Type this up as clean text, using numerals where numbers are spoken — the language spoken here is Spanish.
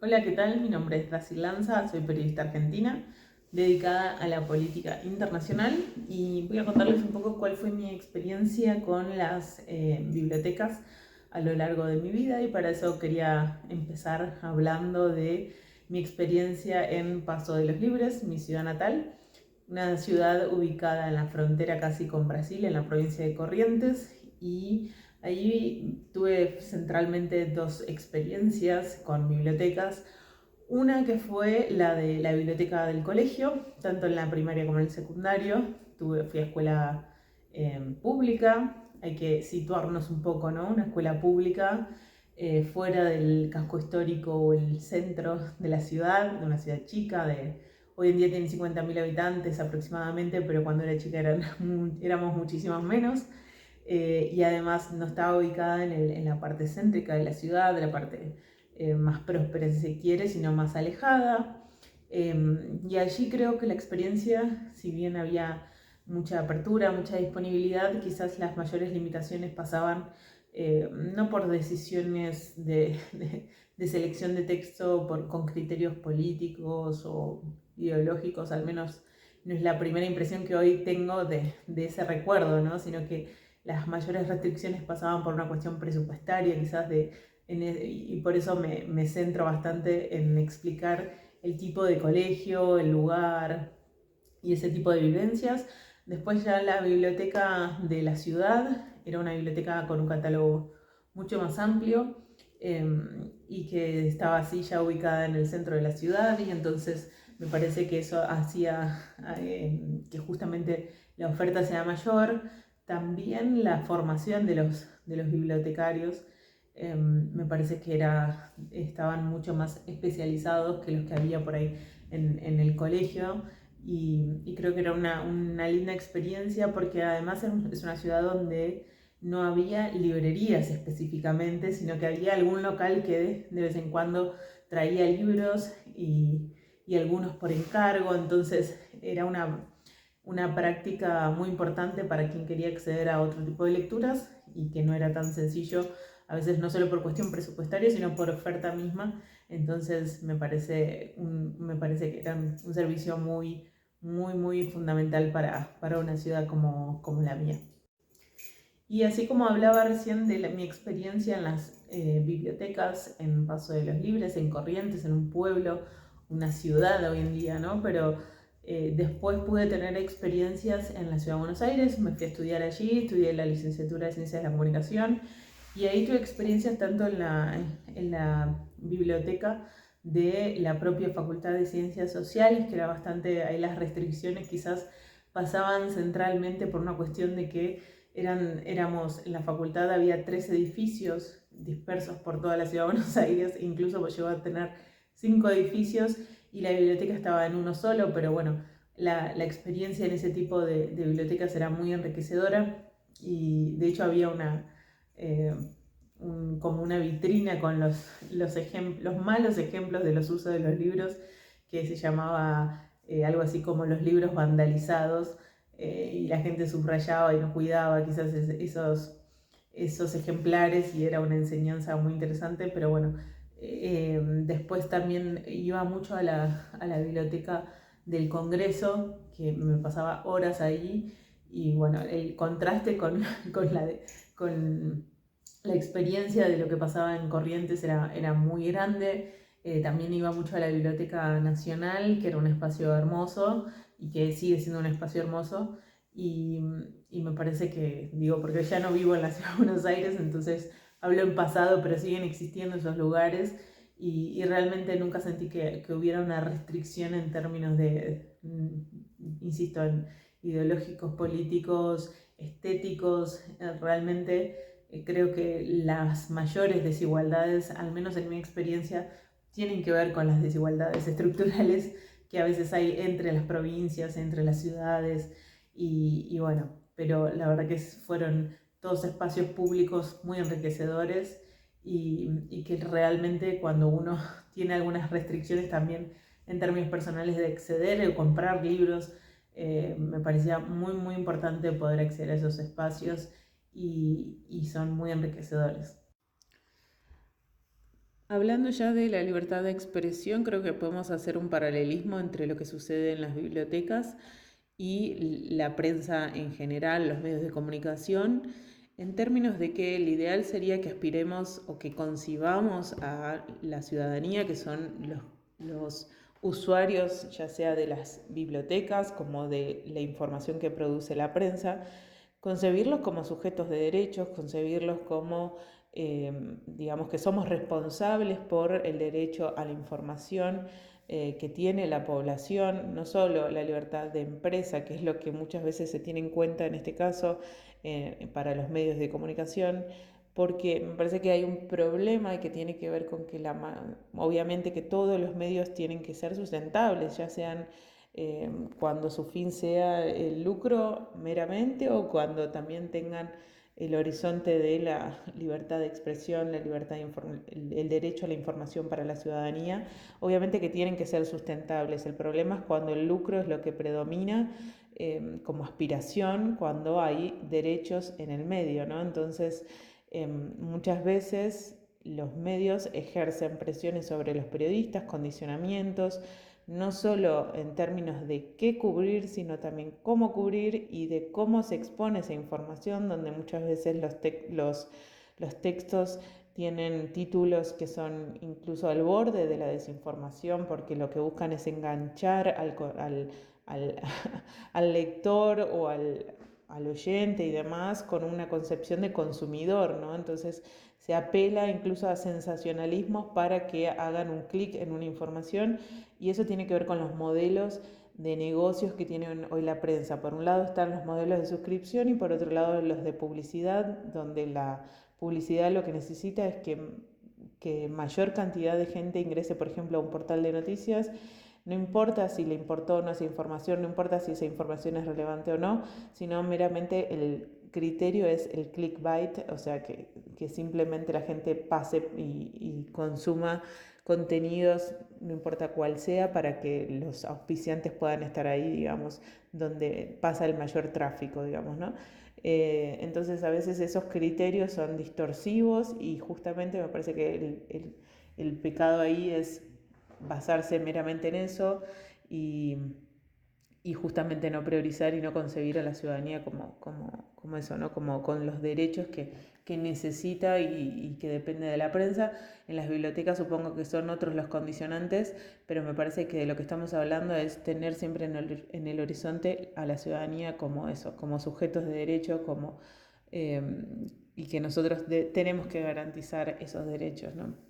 Hola, ¿qué tal? Mi nombre es Draci Lanza, soy periodista argentina dedicada a la política internacional y voy a contarles un poco cuál fue mi experiencia con las bibliotecas a lo largo de mi vida, y para eso quería empezar hablando de mi experiencia en Paso de los Libres, mi ciudad natal, una ciudad ubicada en la frontera casi con Brasil, en la provincia de Corrientes, y allí tuve centralmente dos experiencias con bibliotecas. Una que fue la de la biblioteca del colegio, tanto en la primaria como en el secundario. Fui a escuela pública, hay que situarnos un poco, ¿no? Una escuela pública fuera del casco histórico o el centro de la ciudad, de una ciudad chica, hoy en día tiene 50.000 habitantes aproximadamente, pero cuando era chica éramos muchísimos menos. Y además no estaba ubicada en la parte céntrica de la ciudad, de la parte más próspera si se quiere, sino más alejada. Y allí creo que la experiencia, si bien había mucha apertura, mucha disponibilidad, quizás las mayores limitaciones pasaban no por decisiones de selección de texto con criterios políticos o ideológicos, al menos no es la primera impresión que hoy tengo de ese recuerdo, ¿no? Sino que las mayores restricciones pasaban por una cuestión presupuestaria, quizás y por eso me centro bastante en explicar el tipo de colegio, el lugar y ese tipo de vivencias. Después ya la biblioteca de la ciudad era una biblioteca con un catálogo mucho más amplio, y que estaba así ya ubicada en el centro de la ciudad, y entonces me parece que eso hacía que justamente la oferta sea mayor. También la formación de los bibliotecarios me parece que estaban mucho más especializados que los que había por ahí en el colegio, y creo que era una linda experiencia porque además es una ciudad donde no había librerías específicamente, sino que había algún local que de vez en cuando traía libros y algunos por encargo, entonces era una práctica muy importante para quien quería acceder a otro tipo de lecturas y que no era tan sencillo, a veces no solo por cuestión presupuestaria, sino por oferta misma. Entonces me parece que era un servicio muy fundamental para una ciudad como la mía. Y así como hablaba recién de mi experiencia en las bibliotecas, en Paso de los Libres, en Corrientes, en un pueblo, una ciudad hoy en día, ¿no? Pero después pude tener experiencias en la Ciudad de Buenos Aires, me fui a estudiar allí, estudié la licenciatura de Ciencias de la Comunicación, y ahí tuve experiencias tanto en la biblioteca de la propia Facultad de Ciencias Sociales, que era bastante, ahí las restricciones quizás pasaban centralmente por una cuestión de que éramos, en la facultad había 3 edificios dispersos por toda la ciudad de Buenos Aires, incluso llegó a tener 5 edificios, y la biblioteca estaba en uno solo, pero bueno, la experiencia en ese tipo de bibliotecas era muy enriquecedora, y de hecho había eh, como una vitrina con los malos ejemplos de los usos de los libros, que se llamaba algo así como los libros vandalizados, y la gente subrayaba y no cuidaba quizás esos ejemplares, y era una enseñanza muy interesante. Pero bueno, después también iba mucho a la biblioteca del Congreso, que me pasaba horas ahí, y bueno, el contraste con la experiencia de lo que pasaba en Corrientes era muy grande. También iba mucho a la Biblioteca Nacional, que era un espacio hermoso y que sigue siendo un espacio hermoso. Y, y me parece que, digo, porque ya no vivo en la ciudad de Buenos Aires, entonces hablo en pasado, pero siguen existiendo esos lugares, y realmente nunca sentí que hubiera una restricción en términos insisto, en ideológicos, políticos, estéticos. Realmente creo que las mayores desigualdades, al menos en mi experiencia, tienen que ver con las desigualdades estructurales que a veces hay entre las provincias, entre las ciudades, y bueno, pero la verdad que fueron todos espacios públicos muy enriquecedores, y que realmente cuando uno tiene algunas restricciones también en términos personales de acceder o comprar libros, me parecía muy importante poder acceder a esos espacios, y son muy enriquecedores. Hablando ya de la libertad de expresión, creo que podemos hacer un paralelismo entre lo que sucede en las bibliotecas y la prensa en general, los medios de comunicación, en términos de que el ideal sería que aspiremos o que concibamos a la ciudadanía, que son los usuarios, ya sea de las bibliotecas como de la información que produce la prensa, concebirlos como sujetos de derechos, concebirlos como, digamos, que somos responsables por el derecho a la información que tiene la población, no solo la libertad de empresa, que es lo que muchas veces se tiene en cuenta en este caso para los medios de comunicación, porque me parece que hay un problema que tiene que ver con que obviamente que todos los medios tienen que ser sustentables, ya sean cuando su fin sea el lucro meramente o cuando también tengan el horizonte de la libertad de expresión, la libertad de el derecho a la información para la ciudadanía, obviamente que tienen que ser sustentables. El problema es cuando el lucro es lo que predomina como aspiración, cuando hay derechos en el medio, ¿no? Entonces, muchas veces los medios ejercen presiones sobre los periodistas, condicionamientos, no solo en términos de qué cubrir, sino también cómo cubrir y de cómo se expone esa información, donde muchas veces los textos tienen títulos que son incluso al borde de la desinformación, porque lo que buscan es enganchar al, al lector o al oyente y demás con una concepción de consumidor, ¿no? Entonces se apela incluso a sensacionalismos para que hagan un clic en una información y eso tiene que ver con los modelos de negocios que tiene hoy la prensa. Por un lado están los modelos de suscripción y por otro lado los de publicidad, donde la publicidad lo que necesita es que mayor cantidad de gente ingrese, por ejemplo, a un portal de noticias. No importa si le importó o no esa información, no importa si esa información es relevante o no, sino meramente el criterio es el clickbait, o sea, que simplemente la gente pase y consuma contenidos, no importa cuál sea, para que los auspiciantes puedan estar ahí, digamos, donde pasa el mayor tráfico, digamos, ¿no? Entonces a veces esos criterios son distorsivos y justamente me parece que el pecado ahí es basarse meramente en eso y, y justamente no priorizar y no concebir a la ciudadanía como eso, ¿no? Como con los derechos que necesita y que depende de la prensa. En las bibliotecas supongo que son otros los condicionantes, pero me parece que de lo que estamos hablando es tener siempre en el horizonte a la ciudadanía como eso, como sujetos de derecho, y que nosotros tenemos que garantizar esos derechos, ¿no?